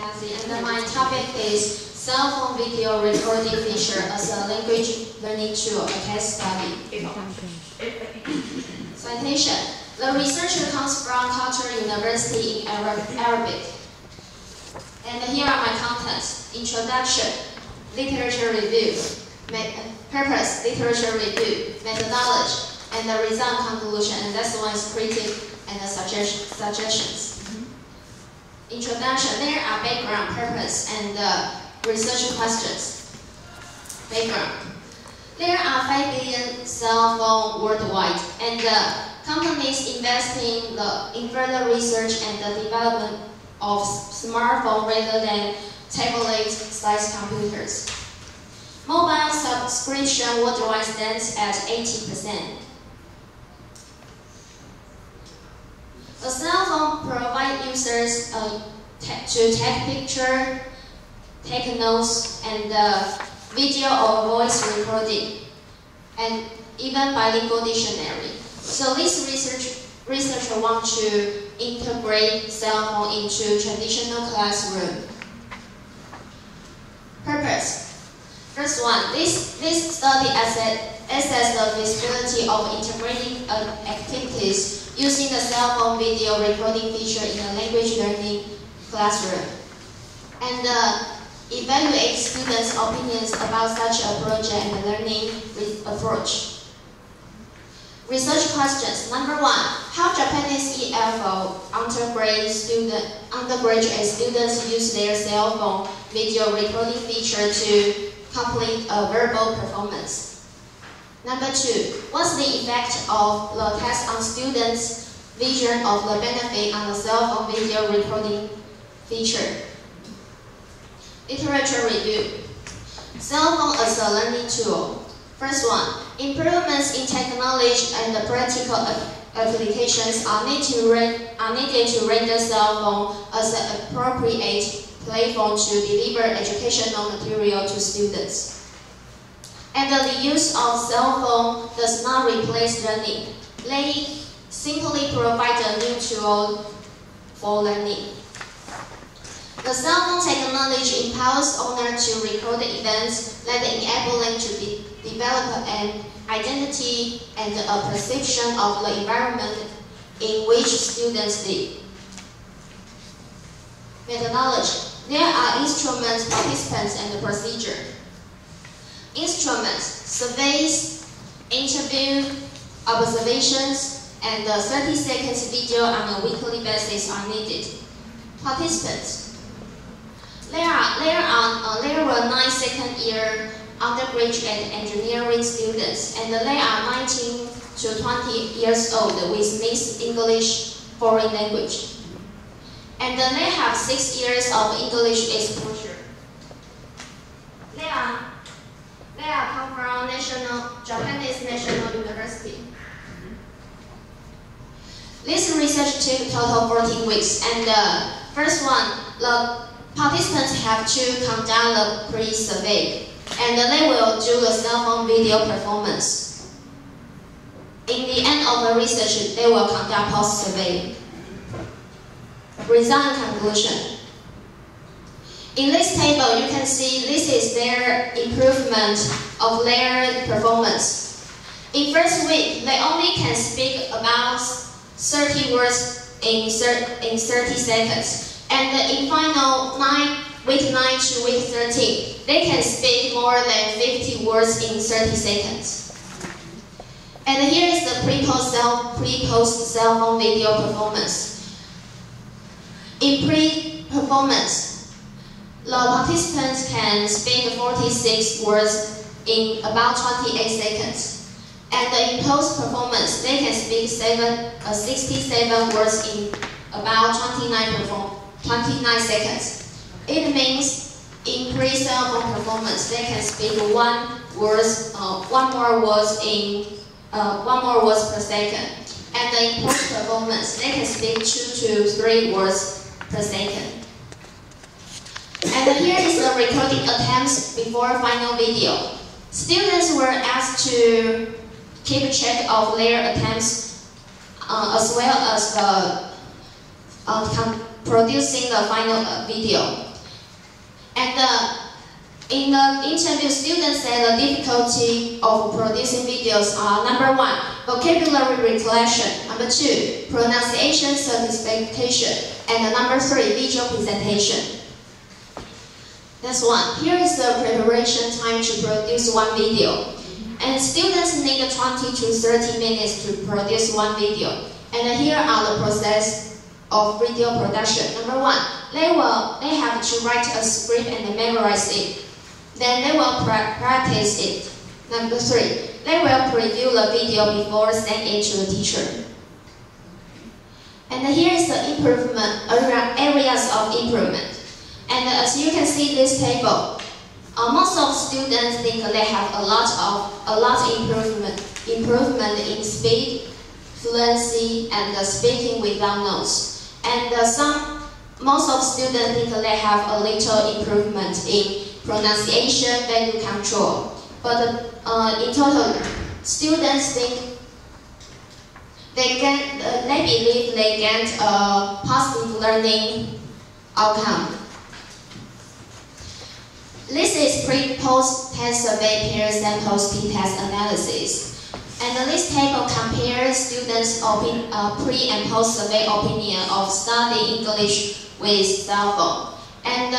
Cathy, and my topic is cell phone video recording feature as a language learning tool, a case study. Citation. The researcher comes from Qatar University in Arabic. And here are my contents. Introduction, literature review, purpose, literature review, methodology, and the result conclusion, and that's one is critique and the suggestions. Introduction, there are background, purpose, and research questions. Background. There are 5 billion cell phones worldwide, and companies investing in further research and the development of smartphones rather than tablet-sized computers. Mobile subscription worldwide stands at 80%. A cell phone provides users to take pictures, take notes, and video or voice recording, and even bilingual dictionary. So this researcher wants to integrate cell phone into traditional classroom. Purpose. First one, this study assess the feasibility of integrating activities using the cell phone video recording feature in a language learning classroom, and evaluate students' opinions about such a project and learning approach. Research questions. Number 1, how Japanese EFO undergraduate students use their cell phone video recording feature to complete a verbal performance. Number 2, what's the effect of the test on students' vision of the benefit on the cell phone video recording feature? Literature review. Cell phone as a learning tool. First one, improvements in technology and the practical applications are needed to render cell phone as an appropriate platform to deliver educational material to students. And the use of cell phone does not replace learning. They simply provide a new tool for learning. The cell phone technology empowers owners to record events that enable them to develop an identity and a perception of the environment in which students live. Methodology. There are instruments, participants, and the procedure. Instruments, surveys, interview, observations, and 30 seconds video on a weekly basis are needed. Participants. There were 9 second-year undergraduate engineering students, and they are 19 to 20 years old with mixed English foreign language. And they have 6 years of English exposure. They come from Japanese National University. This research took total 14 weeks, and first one, the participants have to conduct the pre-survey, and they will do the cell phone video performance. In the end of the research, they will conduct post-survey. Result and conclusion. In this table, you can see this is their improvement of their performance. In first week, they only can speak about 30 words in 30 seconds. And in final week 9 to week 13, they can speak more than 50 words in 30 seconds. And here is the pre-post cell phone video performance. In pre-performance, the participants can speak 46 words in about 28 seconds. And in post-performance, they can speak 67 words in about 29 seconds. It means in pre-cell phone performance, they can speak one more words per second. And in post-performance, they can speak 2 to 3 words per second. And here is the recording attempts before final video. Students were asked to keep track of their attempts as well as producing the final video. And in the interview, students said the difficulty of producing videos are: number 1, vocabulary recollection; number 2, pronunciation certification; and number 3, visual presentation. That's one. Here is the preparation time to produce one video. And students need 20 to 30 minutes to produce one video. And here are the process of video production. Number 1, they have to write a script and memorize it. Then they will practice it. Number 3, they will preview the video before sending it to the teacher. And here is the areas of improvement. And as you can see this table, most of students think they have a lot improvement in speed, fluency, and speaking without notes. And most of students think they have a little improvement in pronunciation, value control. But in total, students think they believe they get a positive learning outcome. This is pre-post test survey peer samples t-test analysis. And this table compares students' pre- and post-survey opinion of studying English with cell phone. And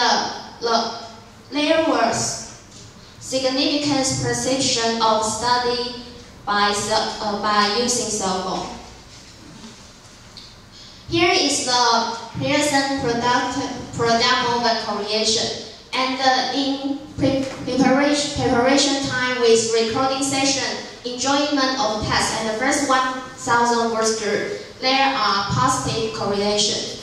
there was significant perception of study by using cell phone. Here is the Pearson product moment creation. And in preparation time with recording session, enjoyment of test, and the first 1,000 words group, there are positive correlation.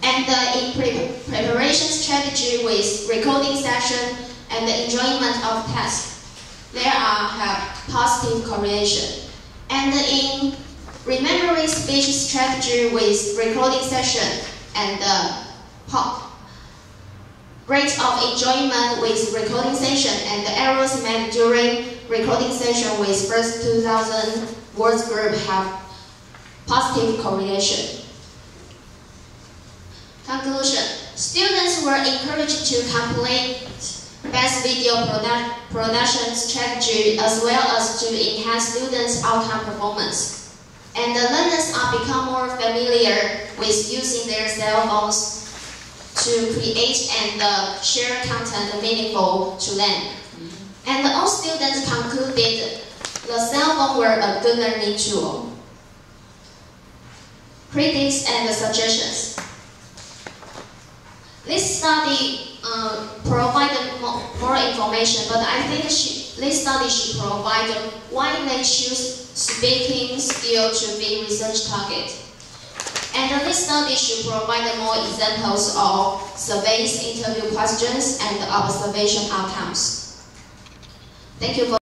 And in preparation strategy with recording session and the enjoyment of test, there have positive correlation. And in remembering speech strategy with recording session and rate of enjoyment with recording session and the errors made during recording session with first 2,000 words group have positive correlation. Conclusion. Students were encouraged to complete best video production strategy as well as to enhance students' outcome performance. And the learners are become more familiar with using their cell phones to create and share content meaningful to them. And all students concluded the cell phone were a good learning tool. Critics and suggestions. This study provided more information, but I think this study should provide why they choose speaking skill to be research target. And this study should provide more examples of surveys, interview questions, and observation outcomes. Thank you for